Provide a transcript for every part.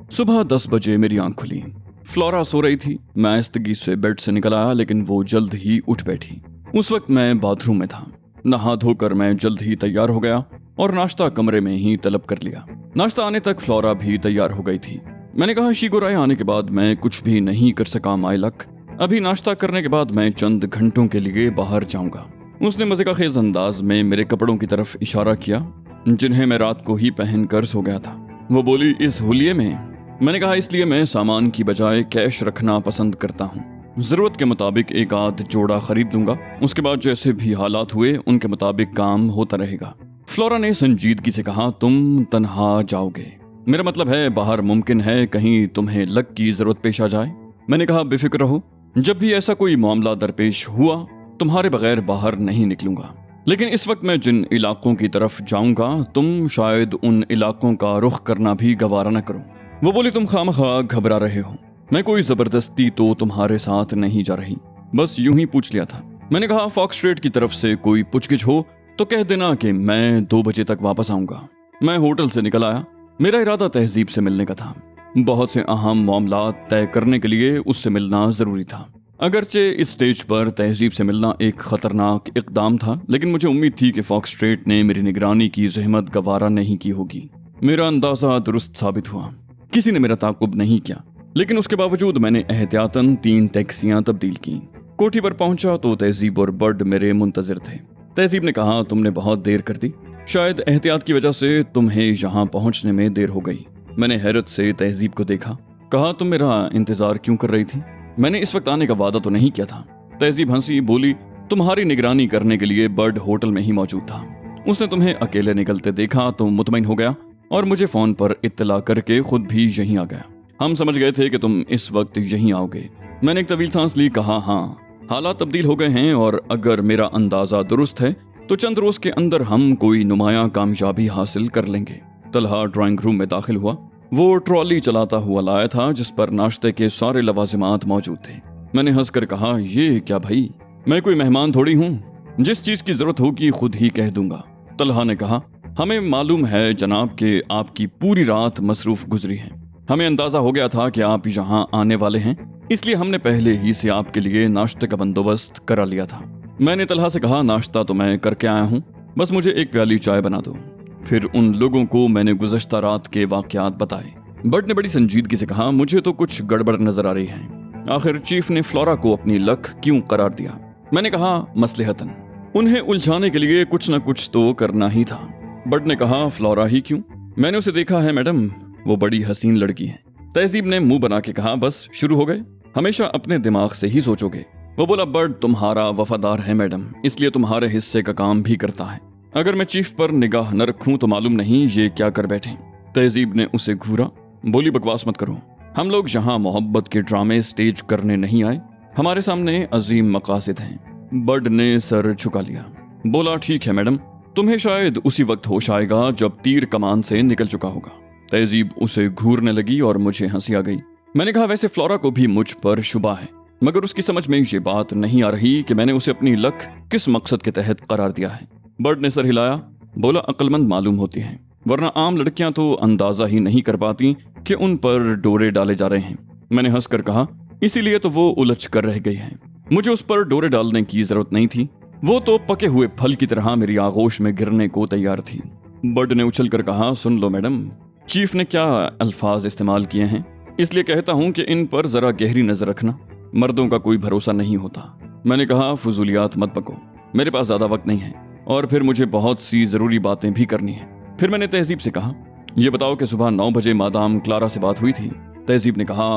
सुबह 10 बजे मेरी आंख खुली। फ्लोरा सो रही थी। मैं आहिस्तगी से बेड से निकल आया, लेकिन वो जल्द ही उठ बैठी। उस वक्त मैं बाथरूम में था। नहा धोकर मैं जल्द ही तैयार हो गया और नाश्ता कमरे में ही तलब कर लिया। नाश्ता आने तक फ्लोरा भी तैयार हो गई थी। मैंने कहा, शीगोराय आने के बाद मैं कुछ भी नहीं कर सका माय लक। अभी नाश्ता करने के बाद मैं चंद घंटों के लिए बाहर जाऊंगा। उसने मजे का खेज अंदाज में मेरे कपड़ों की तरफ इशारा किया, जिन्हें मैं रात को ही पहन कर सो गया था। वो बोली, इस हुलिये में? मैंने कहा, इसलिए मैं सामान की बजाय कैश रखना पसंद करता हूँ। जरूरत के मुताबिक एक आध जोड़ा खरीद लूंगा, उसके बाद जैसे भी हालात हुए उनके मुताबिक काम होता रहेगा। फ्लोरा ने संजीदगी से कहा, तुम तन्हा जाओगे? मेरा मतलब है बाहर मुमकिन है कहीं तुम्हें लक की जरूरत पेश आ जाए। मैंने कहा, बेफिक्र रहो, जब भी ऐसा कोई मामला दरपेश हुआ तुम्हारे बगैर बाहर नहीं निकलूंगा। लेकिन इस वक्त मैं जिन इलाकों की तरफ जाऊंगा तुम शायद उन इलाकों का रुख करना भी गवारा न करो। वो बोली, तुम खामखा घबरा रहे हो। मैं कोई जबरदस्ती तो तुम्हारे साथ नहीं जा रही, बस यूं ही पूछ लिया था। मैंने कहा, फॉक्स स्ट्रीट की तरफ से कोई पूछगिछ हो तो कह देना कि मैं 2 बजे तक वापस आऊंगा। मैं होटल से निकल आया। मेरा इरादा तहजीब से मिलने का था। बहुत से अहम मामला तय करने के लिए उससे मिलना जरूरी था। अगरचे इस स्टेज पर तहजीब से मिलना एक खतरनाक इकदाम था, लेकिन मुझे उम्मीद थी कि फॉक्स स्ट्रीट ने मेरी निगरानी की जहमत गवारा नहीं की होगी। मेरा अंदाजा दुरुस्त साबित हुआ। किसी ने मेरा ताकुब नहीं किया, लेकिन उसके बावजूद मैंने एहतियातन 3 टैक्सियां तब्दील की। कोठी पर पहुंचा तो तहजीब और बर्ड मेरे मुंतजिर थे। तहजीब ने कहा, तुमने बहुत देर कर दी, शायद एहतियात की वजह से तुम्हें यहाँ पहुंचने में देर हो गई। मैंने हैरत से तहजीब को देखा। कहा, तुम मेरा इंतजार क्यों कर रही थी? मैंने इस वक्त आने का वादा तो नहीं किया था। तहजीब हंसी, बोली, तुम्हारी निगरानी करने के लिए बर्ड होटल में ही मौजूद था। उसने तुम्हें अकेले निकलते देखा तो मुतमईन हो गया और मुझे फोन पर इत्तला करके खुद भी यहीं आ गया। हम समझ गए थे कि तुम इस वक्त यहीं आओगे। मैंने एक तवील सांस ली। कहा, हाँ, हालात तब्दील हो गए हैं और अगर मेरा अंदाजा दुरुस्त है तो चंद रोज के अंदर हम कोई नुमाया कामयाबी हासिल कर लेंगे। तलहा ड्राइंग रूम में दाखिल हुआ। वो ट्रॉली चलाता हुआ लाया था जिस पर नाश्ते के सारे लवाजिमात मौजूद थे। मैंने हंसकर कहा, ये क्या भाई, मैं कोई मेहमान थोड़ी हूँ, जिस चीज की जरूरत होगी खुद ही कह दूंगा। तलहा ने कहा, हमें मालूम है जनाब कि आपकी पूरी रात मसरूफ गुजरी है। हमें अंदाजा हो गया था कि आप यहाँ आने वाले हैं, इसलिए हमने पहले ही से आपके लिए नाश्ते का बंदोबस्त करा लिया था। मैंने तलहा से कहा, नाश्ता तो मैं करके आया हूँ, बस मुझे एक प्याली चाय बना दो। फिर उन लोगों को मैंने गुज़श्ता रात के वाक़यात बताए। बर्ड ने बड़ी संजीदगी से कहा, मुझे तो कुछ गड़बड़ नजर आ रही है। आखिर चीफ ने फ्लोरा को अपनी लक क्यों करार दिया? मैंने कहा, मसलहतन। उन्हें उलझाने के लिए कुछ न कुछ तो करना ही था। बर्ड ने कहा, फ्लोरा ही क्यों? मैंने उसे देखा है मैडम, वो बड़ी हसीन लड़की है। तहजीब ने मुंह बना के कहा, बस शुरू हो गए? हमेशा अपने दिमाग से ही सोचोगे। वो बोला, बर्ड तुम्हारा वफादार है मैडम, इसलिए तुम्हारे हिस्से का काम भी करता है। अगर मैं चीफ पर निगाह न रखूं तो मालूम नहीं ये क्या कर बैठे। तहजीब ने उसे घूरा। बोली, बकवास मत करो, हम लोग यहाँ मोहब्बत के ड्रामे स्टेज करने नहीं आए, हमारे सामने अजीम मकासद हैं। बर्ड ने सर झुका लिया। बोला, ठीक है मैडम, तुम्हें शायद उसी वक्त होश आएगा जब तीर कमान से निकल चुका होगा। तहजीब उसे घूरने लगी और मुझे हंसी आ गई। मैंने कहा, वैसे फ्लोरा को भी मुझ पर शुबा है, मगर उसकी समझ में ये बात नहीं आ रही कि मैंने उसे अपनी लक किस मकसद के तहत करार दिया है। बर्ड ने सर हिलाया। बोला, अक्लमंद मालूम होती हैं, वरना आम लड़कियां तो अंदाजा ही नहीं कर पाती कि उन पर डोरे डाले जा रहे हैं। मैंने हंसकर कहा, इसीलिए तो वो उलझ कर रह गई है। मुझे उस पर डोरे डालने की जरूरत नहीं थी, वो तो पके हुए फल की तरह मेरी आगोश में गिरने को तैयार थी। बर्ड ने उछलकर कहा, सुन लो मैडम, चीफ ने क्या अल्फाज इस्तेमाल किए हैं, इसलिए कहता हूं कि इन पर जरा गहरी नजर रखना। मर्दों का कोई भरोसा नहीं होता। मैंने कहा, फजूलियात मत पको, मेरे पास ज्यादा वक्त नहीं है और फिर मुझे बहुत सी जरूरी बातें भी करनी है। फिर मैंने तहजीब से कहा, ये बताओ कि सुबह 9 बजे मादाम क्लारा से बात हुई थी? तहजीब ने कहा,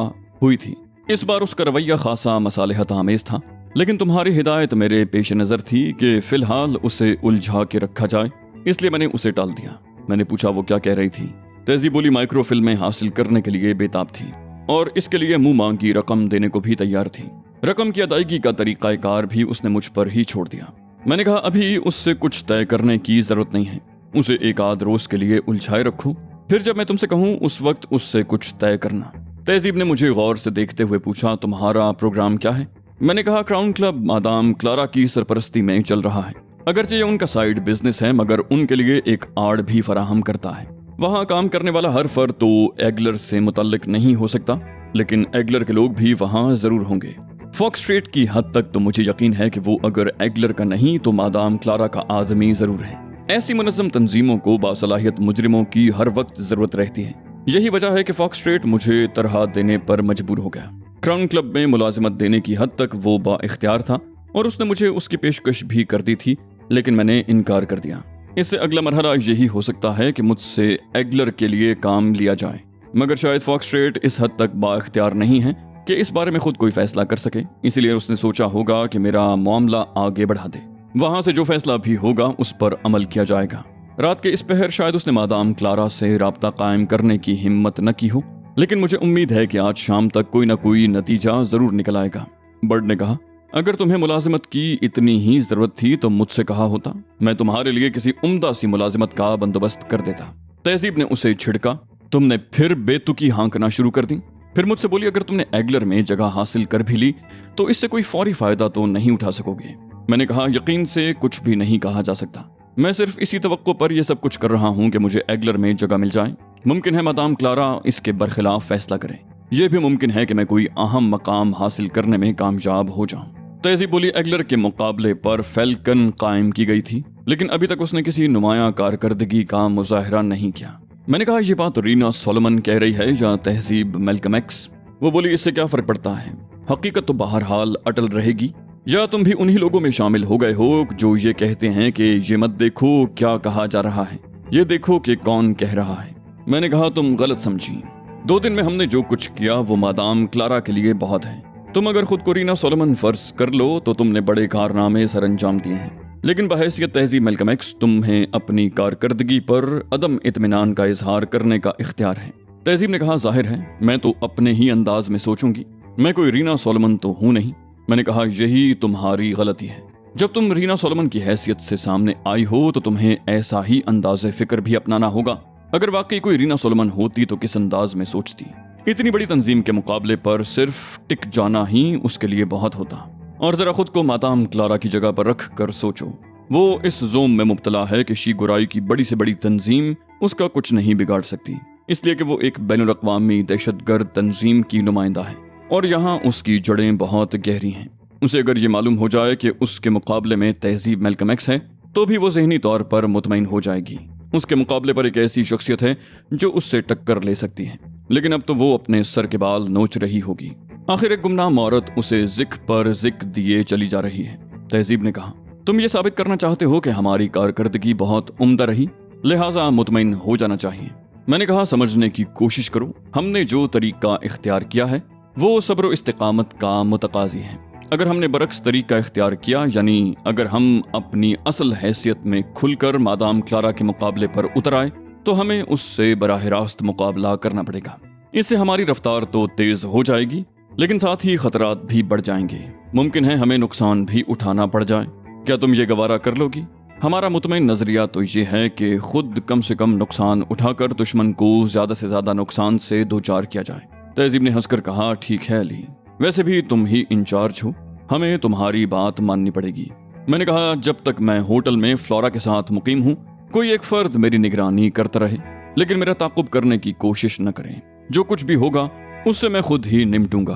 हुई थी। इस बार उसका रवैया खासा मसालेहत आमेज था, लेकिन तुम्हारी हिदायत मेरे पेश नजर थी कि फिलहाल उसे उलझा के रखा जाए, इसलिए मैंने उसे टाल दिया। मैंने पूछा, वो क्या कह रही थी? तहजीब बोली, माइक्रो फिल्में हासिल करने के लिए बेताब थी और इसके लिए मुंह मांगी रकम देने को भी तैयार थी। रकम की अदायगी का तरीकाकार भी उसने मुझ पर ही छोड़ दिया। मैंने कहा, अभी उससे कुछ तय करने की जरूरत नहीं है, उसे एक आध रोज के लिए उलझाए रखो, फिर जब मैं तुमसे कहूँ उस वक्त उससे कुछ तय करना। तहजीब ने मुझे गौर से देखते हुए पूछा, तुम्हारा प्रोग्राम क्या है? मैंने कहा, क्राउन क्लब मादाम क्लारा की सरपरस्ती में चल रहा है। अगरचे ये उनका साइड बिजनेस है, मगर उनके लिए एक आड़ भी फराहम करता है। वहाँ काम करने वाला हर फर्द तो एगलर से मुतल्लिक नहीं हो सकता, लेकिन एगलर के लोग भी वहाँ जरूर होंगे। फॉक्स स्ट्रीट की हद तक तो मुझे यकीन है कि वो अगर एगलर का नहीं तो मादाम क्लारा का आदमी जरूर है। ऐसी मुनज़्ज़म तंजीमों को बासलाहियत मुजरिमों की हर वक्त जरूरत रहती है। यही वजह है कि फॉक्स स्ट्रीट मुझे तरह देने पर मजबूर हो गया। क्राउन क्लब में मुलाजिमत देने की हद तक वो बाइख्तियार था और उसने मुझे उसकी पेशकश भी कर दी थी, लेकिन मैंने इनकार कर दिया। इससे अगला मरहला यही हो सकता है कि मुझसे एगलर के लिए काम लिया जाए, मगर शायद फॉक्स स्ट्रीट इस हद तक बाइख्तियार नहीं है कि इस बारे में खुद कोई फैसला कर सके। इसलिए उसने सोचा होगा कि मेरा मामला आगे बढ़ा दे, वहां से जो फैसला भी होगा उस पर अमल किया जाएगा। रात के इस पहर शायद उसने मादाम क्लारा से राब्ता कायम करने की हिम्मत न की हो, लेकिन मुझे उम्मीद है कि आज शाम तक कोई ना कोई नतीजा जरूर निकल आएगा। बर्ड ने कहा, अगर तुम्हें मुलाजिमत की इतनी ही जरूरत थी तो मुझसे कहा होता, मैं तुम्हारे लिए किसी उम्दा सी मुलाजिमत का बंदोबस्त कर देता। तहजीब ने उसे छिड़का, तुमने फिर बेतुकी हाँकना शुरू कर दी। फिर मुझसे बोली, अगर तुमने एगलर में जगह हासिल कर भी ली तो इससे कोई फौरी फायदा तो नहीं उठा सकोगे। मैंने कहा, यकीन से कुछ भी नहीं कहा जा सकता। मैं सिर्फ इसी तवक्को पर यह सब कुछ कर रहा हूँ कि मुझे एगलर में जगह मिल जाए। मुमकिन है मादाम क्लारा इसके बरखिलाफ फैसला करें। यह भी मुमकिन है कि मैं कोई अहम मकाम हासिल करने में कामयाब हो जाऊं। तहजीब बोली, एगलर के मुकाबले पर फैल्कन कायम की गई थी, लेकिन अभी तक उसने किसी नुमाया कारकर्दगी का मुजाहरा नहीं किया। मैंने कहा, यह बात रीना सोलोमन कह रही है या तहजीब मैल्कम एक्स? वो बोली, इससे क्या फर्क पड़ता है, हकीकत तो बहरहाल अटल रहेगी। या तुम भी उन्हीं लोगों में शामिल हो गए हो जो ये कहते हैं कि ये मत देखो क्या कहा जा रहा है, ये देखो कि कौन कह रहा है। मैंने कहा, तुम गलत समझी। 2 दिन में हमने जो कुछ किया वो मादाम क्लारा के लिए बहुत है। तुम अगर खुद को रीना सोलोमन फर्ज कर लो तो तुमने बड़े कारनामे सर अंजाम दिए हैं, लेकिन बहैसियत तहजीब मैल्कम एक्स तुम्हें अपनी कारकर्दगी पर अदम इत्मीनान का इजहार करने का इख्तियार है। तहजीब ने कहा, जाहिर है मैं तो अपने ही अंदाज में सोचूंगी, मैं कोई रीना सोलोमन तो हूं नहीं। मैंने कहा, यही तुम्हारी गलती है। जब तुम रीना सोलोमन की हैसियत से सामने आई हो तो तुम्हें ऐसा ही अंदाज़े फिक्र भी अपनाना होगा। अगर वाकई कोई रीना सोलोमन होती तो किस अंदाज में सोचती। इतनी बड़ी तंजीम के मुकाबले पर सिर्फ टिक जाना ही उसके लिए बहुत होता। और जरा खुद को मादाम क्लारा की जगह पर रख कर सोचो, वो इस जोम में मुब्तला है कि शी गुराई की बड़ी से बड़ी तंजीम उसका कुछ नहीं बिगाड़ सकती, इसलिए कि वो एक बैनुल-अक़वामी दहशतगर्द तंजीम की नुमाइंदा है और यहाँ उसकी जड़ें बहुत गहरी हैं। उसे अगर ये मालूम हो जाए कि उसके मुकाबले में तहजीब मैल्कम एक्स है तो भी वो ज़हनी तौर पर मुतमईन हो जाएगी। उसके मुकाबले पर एक ऐसी शख्सियत है जो उससे टक्कर ले सकती है, लेकिन अब तो वो अपने सर के बाल नोच रही होगी। आखिर एक गुमनाम औरत उसे जिक पर जिक दिए चली जा रही है। तहजीब ने कहा, तुम ये साबित करना चाहते हो कि हमारी कारकर्दगी बहुत उम्दा रही, लिहाजा मुतमईन हो जाना चाहिए। मैंने कहा, समझने की कोशिश करो, हमने जो तरीका इख्तियार किया है वो सब्र व इस्तिकामत का मुतकाजी है। अगर हमने बरक्स तरीका इख्तियार किया, यानी अगर हम अपनी असल हैसियत में खुलकर मादाम क्लारा के मुकाबले पर उतर आए, तो हमें उससे बराह रास्त मुकाबला करना पड़ेगा। इससे हमारी रफ्तार तो तेज हो जाएगी, लेकिन साथ ही खतरात भी बढ़ जाएंगे। मुमकिन है हमें नुकसान भी उठाना पड़ जाए। क्या तुम ये गवारा कर लोगी? हमारा मुतमईन नजरिया तो ये है कि खुद कम से कम नुकसान उठाकर दुश्मन को ज्यादा से ज्यादा नुकसान से दो चार किया जाए। तहजीब ने हंसकर कहा, ठीक है अली, वैसे भी तुम ही इंचार्ज हो, हमें तुम्हारी बात माननी पड़ेगी। मैंने कहा, जब तक मैं होटल में फ्लोरा के साथ मुकीम हूँ कोई एक फर्द मेरी निगरानी करता रहे, लेकिन मेरा ताक़ुब करने की कोशिश न करें। जो कुछ भी होगा उससे मैं खुद ही निपटूंगा,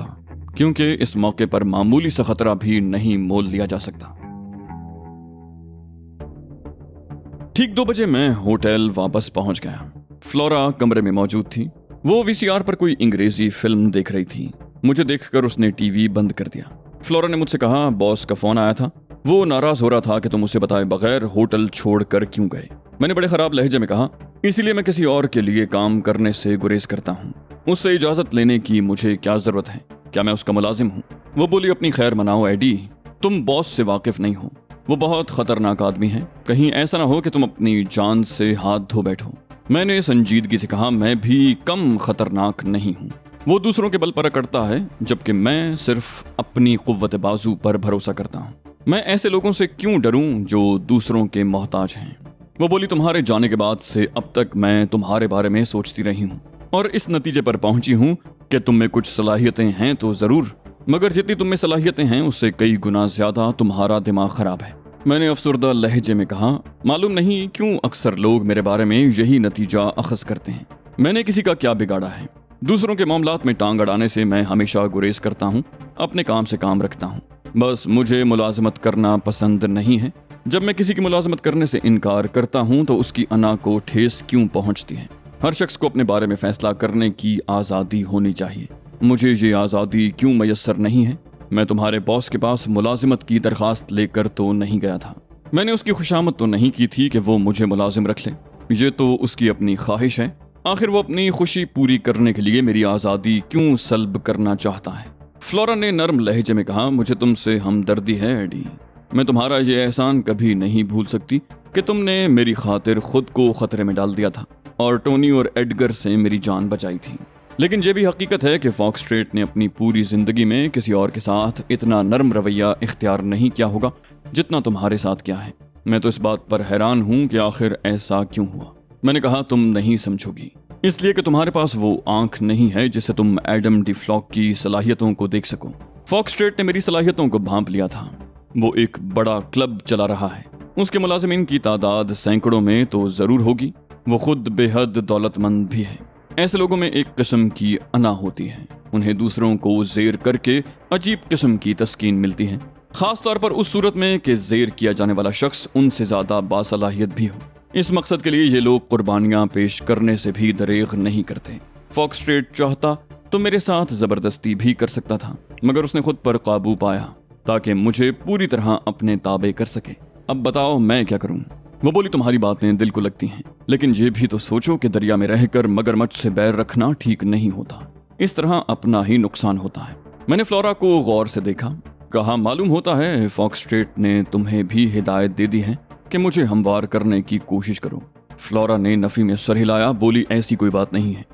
क्योंकि इस मौके पर मामूली सा खतरा भी नहीं मोल लिया जा सकता। ठीक 2 बजे मैं होटल वापस पहुंच गया। फ्लोरा कमरे में मौजूद थी। वो वीसीआर पर कोई अंग्रेजी फिल्म देख रही थी। मुझे देखकर उसने टीवी बंद कर दिया। फ्लोरा ने मुझसे कहा, बॉस का फोन आया था, वो नाराज हो रहा था कि तुम उसे बताए बगैर होटल छोड़कर क्यों गए। मैंने बड़े खराब लहजे में कहा, इसीलिए मैं किसी और के लिए काम करने से गुरेज करता हूँ। उससे इजाजत लेने की मुझे क्या जरूरत है? क्या मैं उसका मुलाजिम हूँ? वो बोली, अपनी खैर मनाओ एडी, तुम बॉस से वाकिफ नहीं हो, वो बहुत खतरनाक आदमी है, कहीं ऐसा ना हो कि तुम अपनी जान से हाथ धो बैठो। मैंने संजीदगी से कहा, मैं भी कम खतरनाक नहीं हूँ। वो दूसरों के बल पर अकड़ता है, जबकि मैं सिर्फ अपनी कुव्वत बाजू पर भरोसा करता हूँ। मैं ऐसे लोगों से क्यों डरूं जो दूसरों के मोहताज हैं। वो बोली, तुम्हारे जाने के बाद से अब तक मैं तुम्हारे बारे में सोचती रही हूँ और इस नतीजे पर पहुंची हूँ कि तुम में कुछ सलाहियतें हैं तो जरूर, मगर जितनी तुम में सलाहियतें हैं उससे कई गुना ज्यादा तुम्हारा दिमाग खराब है। मैंने अफसरदा लहजे में कहा, मालूम नहीं क्यों अक्सर लोग मेरे बारे में यही नतीजा अखज़ करते हैं। मैंने किसी का क्या बिगाड़ा है? दूसरों के मामलात में टांग अड़ाने से मैं हमेशा गुरेज करता हूँ, अपने काम से काम रखता हूँ। बस मुझे मुलाजमत करना पसंद नहीं है। जब मैं किसी की मुलाजमत करने से इनकार करता हूँ तो उसकी अना को ठेस क्यों पहुँचती है? हर शख्स को अपने बारे में फैसला करने की आज़ादी होनी चाहिए। मुझे ये आज़ादी क्यों मैसर नहीं है? मैं तुम्हारे बॉस के पास मुलाजिमत की दरख्वास्त लेकर तो नहीं गया था। मैंने उसकी खुशामद तो नहीं की थी कि वो मुझे मुलाजिम रख ले। ये तो उसकी अपनी ख्वाहिश है। आखिर वो अपनी खुशी पूरी करने के लिए मेरी आज़ादी क्यों सल्ब करना चाहता है? फ्लोरा ने नर्म लहजे में कहा, मुझे तुमसे हमदर्दी है एडी। मैं तुम्हारा ये एहसान कभी नहीं भूल सकती कि तुमने मेरी खातिर खुद को खतरे में डाल दिया था और टोनी और एडगर से मेरी जान बचाई थी। लेकिन ये भी हकीकत है कि फॉक्सट्रेट ने अपनी पूरी जिंदगी में किसी और के साथ इतना नरम रवैया इख्तियार नहीं किया होगा जितना तुम्हारे साथ किया है। मैं तो इस बात पर हैरान हूँ कि आखिर ऐसा क्यों हुआ। मैंने कहा, तुम नहीं समझोगी, इसलिए कि तुम्हारे पास वो आंख नहीं है जिससे तुम एडम डी फ्लॉक की सलाहियतों को देख सको। फॉक्सट्रेट ने मेरी सलाहियतों को भांप लिया था। वो एक बड़ा क्लब चला रहा है। उसके मुलाजिमीन की तादाद सैकड़ों में तो जरूर होगी। वो खुद बेहद दौलतमंद भी है। ऐसे लोगों में एक किस्म की अना होती है। उन्हें दूसरों को जेर करके अजीब किस्म की तस्कीन मिलती है, खास तौर पर उस सूरत में कि जेर किया जाने वाला शख्स उनसे ज्यादा बासलाहियत भी हो। इस मकसद के लिए ये लोग कुर्बानियां पेश करने से भी दरेग नहीं करते। फॉक्सट्रेट चाहता तो मेरे साथ जबरदस्ती भी कर सकता था, मगर उसने खुद पर काबू पाया ताकि मुझे पूरी तरह अपने ताबे कर सके। अब बताओ मैं क्या करूं? वो बोली, तुम्हारी बातें दिल को लगती हैं, लेकिन ये भी तो सोचो कि दरिया में रहकर मगरमच्छ से बैर रखना ठीक नहीं होता। इस तरह अपना ही नुकसान होता है। मैंने फ्लोरा को गौर से देखा। कहा, मालूम होता है फॉक्सट्रेट ने तुम्हें भी हिदायत दे दी है कि मुझे हमवार करने की कोशिश करो। फ्लोरा ने नफी में सर हिलाया, बोली, ऐसी कोई बात नहीं है।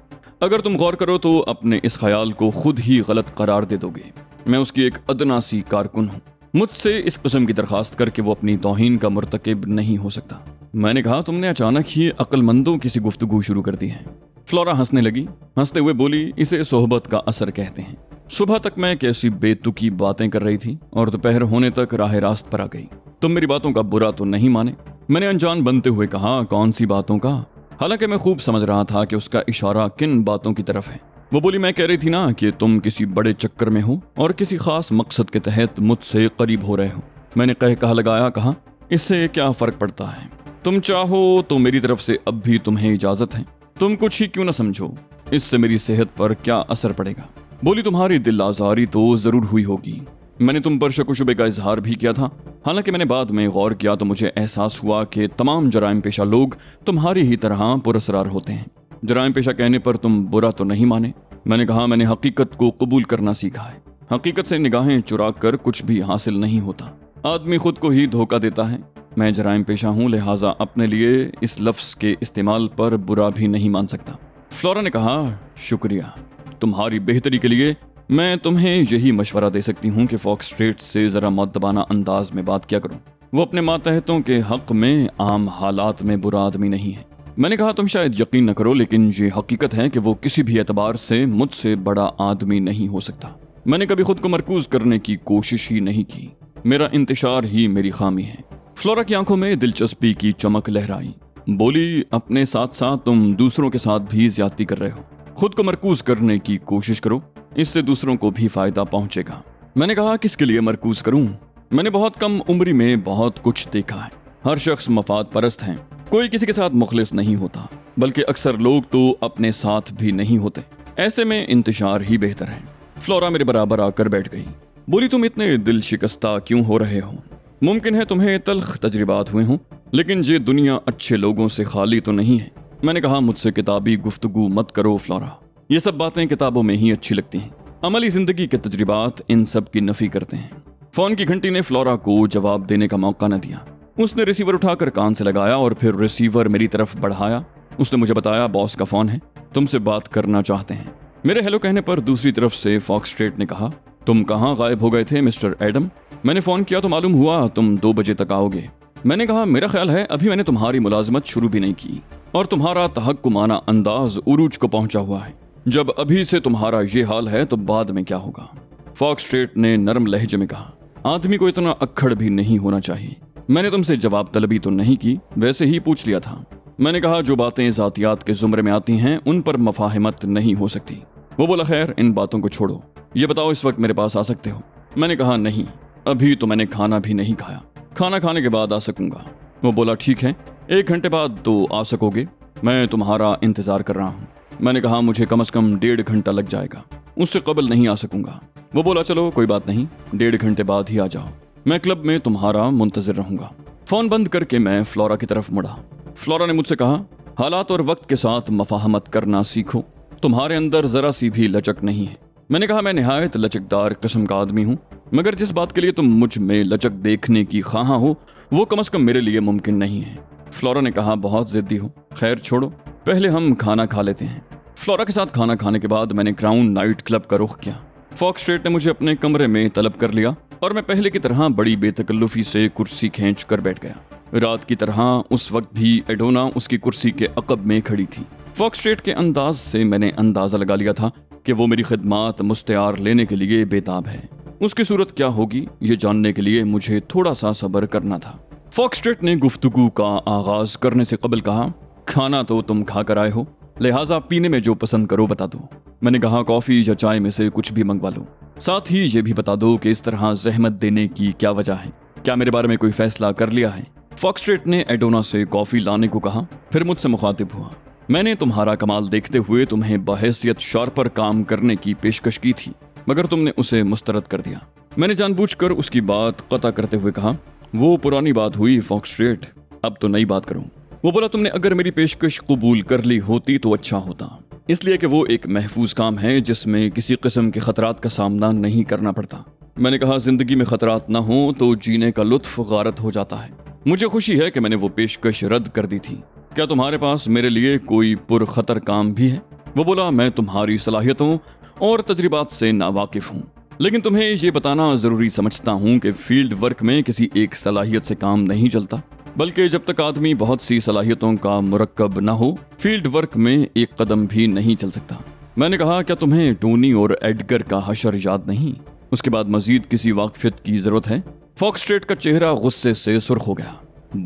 अगर तुम गौर करो तो अपने इस ख्याल को खुद ही गलत करार दे दोगे। मैं उसकी एक अदना सी कारकुन हूँ। मुझसे इस किस्म की दरखास्त करके वो अपनी तौहीन का मुर्तकिब नहीं हो सकता। मैंने कहा, तुमने अचानक ही अक्लमंदों की सी गुफ्तगू शुरू कर दी है। फ्लोरा हंसने लगी। हंसते हुए बोली, इसे सोहबत का असर कहते हैं। सुबह तक मैं कैसी बेतुकी बातें कर रही थी और दोपहर होने तक राह रास्त पर आ गई। तुम मेरी बातों का बुरा तो नहीं माने? मैंने अनजान बनते हुए कहा, कौन सी बातों का? हालांकि मैं खूब समझ रहा था कि उसका इशारा किन बातों की तरफ है। वो बोली, मैं कह रही थी ना कि तुम किसी बड़े चक्कर में हो और किसी खास मकसद के तहत मुझसे करीब हो रहे हो। मैंने कहा लगाया, कहा, इससे क्या फर्क पड़ता है? तुम चाहो तो मेरी तरफ से अब भी तुम्हें इजाजत है। तुम कुछ ही क्यों न समझो, इससे मेरी सेहत पर क्या असर पड़ेगा? बोली, तुम्हारी दिल आजारी तो जरूर हुई होगी। मैंने तुम पर शक व शुबे का इजहार भी किया था। हालांकि मैंने बाद में गौर किया तो मुझे एहसास हुआ कि तमाम जराइम पेशा लोग तुम्हारी ही तरह पुरस्कार होते हैं। जराइम पेशा कहने पर तुम बुरा तो नहीं माने? मैंने कहा, मैंने हकीकत को कबूल करना सीखा है। हकीकत से निगाहें चुरा कर कुछ भी हासिल नहीं होता। आदमी खुद को ही धोखा देता है। मैं जराइम पेशा हूँ, लिहाजा अपने लिए इस लफ्ज के इस्तेमाल पर बुरा भी नहीं मान सकता। फ्लोरा ने कहा, शुक्रिया। तुम्हारी बेहतरी के लिए मैं तुम्हें यही मशवरा दे सकती हूँ कि फॉक्सट्रेट से जरा मुअद्दबाना अंदाज में बात किया करो। वो अपने मातहतों के हक में आम हालात में बुरा आदमी नहीं है। मैंने कहा, तुम शायद यकीन न करो, लेकिन ये हकीकत है कि वो किसी भी एतबार से मुझसे बड़ा आदमी नहीं हो सकता। मैंने कभी खुद को मरकूज करने की कोशिश ही नहीं की। मेरा इंतशार ही मेरी खामी है। फ्लोरा की आंखों में दिलचस्पी की चमक लहराई। बोली, अपने साथ साथ तुम दूसरों के साथ भी ज्यादती कर रहे हो। खुद को मरकूज करने की कोशिश करो, इससे दूसरों को भी फायदा पहुंचेगा। मैंने कहा, किसके लिए मरकूज करूं? मैंने बहुत कम उम्र में बहुत कुछ देखा है। हर शख्स मफाद परस्त है। कोई किसी के साथ मुखलिस नहीं होता, बल्कि अक्सर लोग तो अपने साथ भी नहीं होते। ऐसे में इंतशार ही बेहतर है। फ्लोरा मेरे बराबर आकर बैठ गई। बोली, तुम इतने दिल शिकस्ता क्यों हो रहे हो? मुमकिन है तुम्हें तल्ख तजर्बात हुए हों, लेकिन ये दुनिया अच्छे लोगों से खाली तो नहीं है। मैंने कहा, मुझसे किताबी गुफ्तगू मत करो फ्लोरा। ये सब बातें किताबों में ही अच्छी लगती हैं। अमली जिंदगी के तजर्बात इन सब की नफी करते हैं। फोन की घंटी ने फ्लोरा को जवाब देने का मौका न दिया। उसने रिसीवर उठाकर कान से लगाया और फिर रिसीवर मेरी तरफ बढ़ाया। उसने मुझे बताया, बॉस का फोन है, तुमसे बात करना चाहते हैं। मेरे हेलो कहने पर दूसरी तरफ से फॉक्सट्रेट ने कहा, तुम कहाँ गायब हो गए थे मिस्टर एडम? मैंने फोन किया तो मालूम हुआ तुम 2 बजे तक आओगे। मैंने कहा, मेरा ख्याल है अभी मैंने तुम्हारी मुलाजमत शुरू भी नहीं की और तुम्हारा तहक्कुमाना अंदाज उरूज को पहुंचा हुआ है। जब अभी से तुम्हारा ये हाल है तो बाद में क्या होगा? फॉक्सट्रेट ने नरम लहजे में कहा, आदमी को इतना अक्खड़ भी नहीं होना चाहिए। میں نے تم سے جواب طلبی تو نہیں کی، ویسے ہی پوچھ لیا تھا۔ میں نے کہا جو باتیں ذاتیات کے زمرے میں آتی ہیں ان پر مفاہمت نہیں ہو سکتی۔ وہ بولا خیر ان باتوں کو چھوڑو، یہ بتاؤ اس وقت میرے پاس آ سکتے ہو؟ میں نے کہا نہیں، ابھی تو میں نے کھانا بھی نہیں کھایا، کھانا کھانے کے بعد آ سکوں گا۔ وہ بولا ٹھیک ہے، 1 گھنٹے بعد تو آ سکو گے، میں تمہارا انتظار کر رہا ہوں۔ میں نے کہا مجھے کم از کم 1.5 گھنٹہ لگ جائے گا، اس سے قبل نہیں آ سکوں گا۔ وہ بولا چلو کوئی بات نہیں، 1.5 گھنٹے بعد ہی آ جاؤ، میں کلب میں تمہارا منتظر رہوں گا۔ فون بند کر کے میں فلورا کی طرف مڑا۔ فلورا نے مجھ سے کہا حالات اور وقت کے ساتھ مفاہمت کرنا سیکھو، تمہارے اندر ذرا سی بھی لچک نہیں ہے۔ میں نے کہا میں نہایت لچکدار قسم کا آدمی ہوں، مگر جس بات کے لیے تم مجھ میں لچک دیکھنے کی خواہاں ہو وہ کم از کم میرے لیے ممکن نہیں ہے۔ فلورا نے کہا بہت ضدی ہو، خیر چھوڑو، پہلے ہم کھانا کھا لیتے ہیں۔ فلورا کے ساتھ کھانا کھانے کے بعد میں نے کراؤن نائٹ کلب کا رخ کیا۔ فاکس اسٹریٹ نے مجھے اپنے کمرے میں طلب کر لیا اور میں پہلے کی طرح بڑی بے تکلفی سے کرسی کھینچ کر بیٹھ گیا۔ رات کی طرح اس وقت بھی ایڈونا اس کی کرسی کے عقب میں کھڑی تھی۔ فاکس اسٹریٹ کے انداز سے میں نے اندازہ لگا لیا تھا کہ وہ میری خدمات مستعار لینے کے لیے بےتاب ہے۔ اس کی صورت کیا ہوگی یہ جاننے کے لیے مجھے تھوڑا سا صبر کرنا تھا۔ فاکس اسٹریٹ نے گفتگو کا آغاز کرنے سے قبل کہا کھانا تو تم کھا کر آئے ہو، لہٰذا پینے میں جو پسند کرو بتا دو۔ میں نے کہا کافی یا چائے میں سے کچھ بھی منگوا لو، ساتھ ہی یہ بھی بتا دو کہ اس طرح زحمت دینے کی کیا وجہ ہے، کیا میرے بارے میں کوئی فیصلہ کر لیا ہے؟ فاکس اسٹریٹ نے ایڈونا سے کافی لانے کو کہا، پھر مجھ سے مخاطب ہوا۔ میں نے تمہارا کمال دیکھتے ہوئے تمہیں بحیثیت شارپر کام کرنے کی پیشکش کی تھی، مگر تم نے اسے مسترد کر دیا۔ میں نے جان بوجھ کر اس کی بات قطع کرتے ہوئے کہا وہ پرانی بات ہوئی فاکس اسٹریٹ، اب تو نئی بات کروں۔ وہ بولا تم نے اگر میری پیشکش قبول کر لی ہوتی تو اچھا ہوتا، اس لیے کہ وہ ایک محفوظ کام ہے جس میں کسی قسم کے خطرات کا سامنا نہیں کرنا پڑتا۔ میں نے کہا زندگی میں خطرات نہ ہوں تو جینے کا لطف غارت ہو جاتا ہے۔ مجھے خوشی ہے کہ میں نے وہ پیشکش رد کر دی تھی۔ کیا تمہارے پاس میرے لیے کوئی پرخطر کام بھی ہے؟ وہ بولا میں تمہاری صلاحیتوں اور تجربات سے ناواقف ہوں، لیکن تمہیں یہ بتانا ضروری سمجھتا ہوں کہ فیلڈ ورک میں کسی ایک صلاحیت سے کام نہیں چلتا، بلکہ جب تک آدمی بہت سی صلاحیتوں کا مرکب نہ ہو فیلڈ ورک میں ایک قدم بھی نہیں چل سکتا۔ میں نے کہا کیا تمہیں ٹونی اور ایڈگر کا حشر یاد نہیں؟ اس کے بعد مزید کسی واقفیت کی ضرورت ہے؟ فاکس اسٹریٹ کا چہرہ غصے سے سرخ ہو گیا۔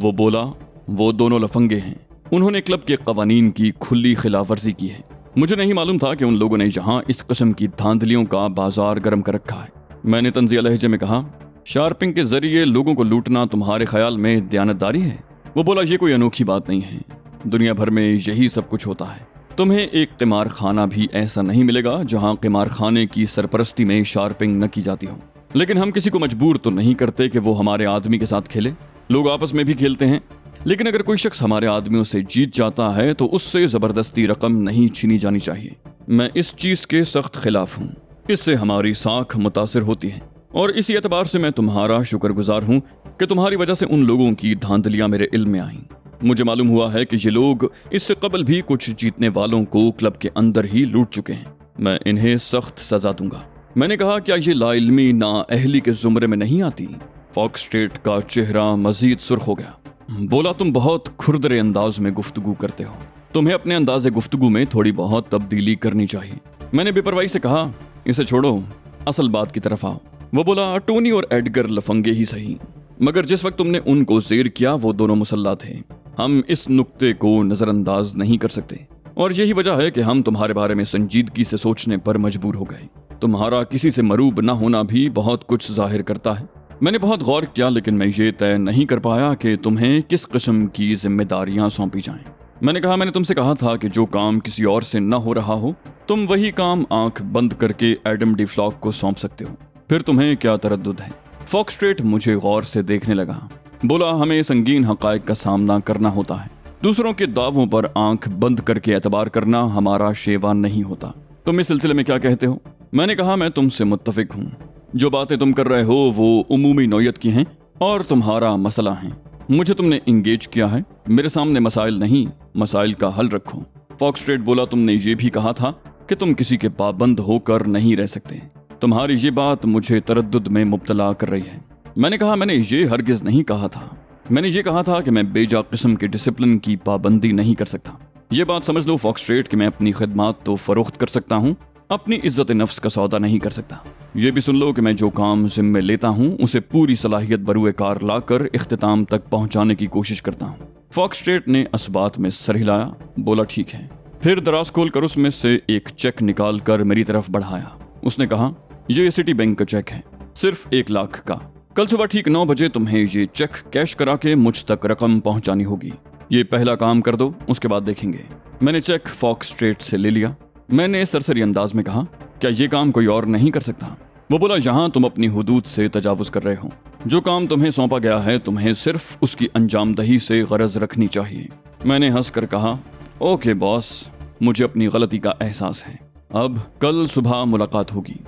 وہ بولا وہ دونوں لفنگے ہیں، انہوں نے کلب کے قوانین کی کھلی خلاف ورزی کی ہے۔ مجھے نہیں معلوم تھا کہ ان لوگوں نے یہاں اس قسم کی دھاندلیوں کا بازار گرم کر رکھا ہے۔ میں نے طنزیہ لہجے میں کہا شارپنگ کے ذریعے لوگوں کو لوٹنا تمہارے خیال میں دیانتداری ہے؟ وہ بولا یہ کوئی انوکھی بات نہیں ہے، دنیا بھر میں یہی سب کچھ ہوتا ہے۔ تمہیں ایک قمار خانہ بھی ایسا نہیں ملے گا جہاں قمار خانے کی سرپرستی میں شارپنگ نہ کی جاتی ہو، لیکن ہم کسی کو مجبور تو نہیں کرتے کہ وہ ہمارے آدمی کے ساتھ کھیلے۔ لوگ آپس میں بھی کھیلتے ہیں، لیکن اگر کوئی شخص ہمارے آدمیوں سے جیت جاتا ہے تو اس سے زبردستی رقم نہیں چھینی جانی چاہیے۔ میں اس چیز کے سخت خلاف ہوں، اس سے ہماری ساکھ متاثر ہوتی ہے، اور اسی اعتبار سے میں تمہارا شکر گزار ہوں کہ تمہاری وجہ سے ان لوگوں کی دھاندلیاں میرے علم میں آئیں۔ مجھے معلوم ہوا ہے کہ یہ لوگ اس سے قبل بھی کچھ جیتنے والوں کو کلب کے اندر ہی لوٹ چکے ہیں، میں انہیں سخت سزا دوں گا۔ میں نے کہا کیا یہ لا علمی نا اہلی کے زمرے میں نہیں آتی؟ فاکس اسٹریٹ کا چہرہ مزید سرخ ہو گیا۔ بولا تم بہت کھردرے انداز میں گفتگو کرتے ہو، تمہیں اپنے انداز گفتگو میں تھوڑی بہت تبدیلی کرنی چاہیے۔ میں نے بے پرواہی سے کہا اسے چھوڑو، اصل بات کی طرف آؤ۔ وہ بولا ٹونی اور ایڈگر لفنگے ہی صحیح، مگر جس وقت تم نے ان کو زیر کیا وہ دونوں مسلح تھے، ہم اس نقطے کو نظر انداز نہیں کر سکتے، اور یہی وجہ ہے کہ ہم تمہارے بارے میں سنجیدگی سے سوچنے پر مجبور ہو گئے۔ تمہارا کسی سے مروب نہ ہونا بھی بہت کچھ ظاہر کرتا ہے۔ میں نے بہت غور کیا لیکن میں یہ طے نہیں کر پایا کہ تمہیں کس قسم کی ذمہ داریاں سونپی جائیں۔ میں نے کہا میں نے تم سے کہا تھا کہ جو کام کسی اور سے نہ ہو رہا ہو تم وہی کام آنکھ بند کر کے ایڈم ڈی فلاک کو سونپ سکتے ہو، پھر تمہیں کیا تردد ہے؟ فاکس اسٹریٹ مجھے غور سے دیکھنے لگا۔ بولا ہمیں سنگین حقائق کا سامنا کرنا ہوتا ہے، دوسروں کے دعووں پر آنکھ بند کر کے اعتبار کرنا ہمارا شیوا نہیں ہوتا۔ تم اس سلسلے میں کیا کہتے ہو؟ میں نے کہا میں تم سے متفق ہوں، جو باتیں تم کر رہے ہو وہ عمومی نوعیت کی ہیں اور تمہارا مسئلہ ہیں۔ مجھے تم نے انگیج کیا ہے، میرے سامنے مسائل نہیں، مسائل کا حل رکھو۔ فاکس اسٹریٹ بولا تم نے یہ بھی کہا تھا کہ تم کسی کے پابند ہو کر نہیں رہ سکتے، تمہاری یہ بات مجھے تردد میں مبتلا کر رہی ہے۔ میں نے کہا میں نے یہ ہرگز نہیں کہا تھا، میں نے یہ کہا تھا کہ میں بے جا قسم کے ڈسپلن کی پابندی نہیں کر سکتا۔ یہ بات سمجھ لو فاکس اسٹریٹ کہ میں اپنی خدمات تو فروخت کر سکتا ہوں، اپنی عزت نفس کا سودا نہیں کر سکتا۔ ये भी सुन लो कि मैं जो काम जिम्मे लेता हूँ उसे पूरी सलाहियत बरूए कार लाकर इख्तिताम तक पहुँचाने की कोशिश करता हूँ। फॉक्सट्रेट ने इस बात में सर हिलाया, बोला ठीक है। फिर दराज खोल कर उसमें से एक चेक निकाल कर मेरी तरफ बढ़ाया। उसने कहा, ये सिटी बैंक का चेक है, सिर्फ 1 लाख का। कल सुबह ठीक 9 बजे तुम्हें ये चेक कैश करा के मुझ तक रकम पहुंचानी होगी। ये पहला काम कर दो, उसके बाद देखेंगे। मैंने चेक फॉक्सट्रेट से ले लिया। मैंने सरसरी अंदाज में कहा, क्या ये काम कोई और नहीं कर सकता? वो बोला, यहाँ तुम अपनी हुदूद से तजावुज कर रहे हो। जो काम तुम्हें सौंपा गया है तुम्हें सिर्फ उसकी अंजामदही से गरज रखनी चाहिए। मैंने हंस कर कहा, ओके बॉस, मुझे अपनी गलती का एहसास है। अब कल सुबह मुलाकात होगी।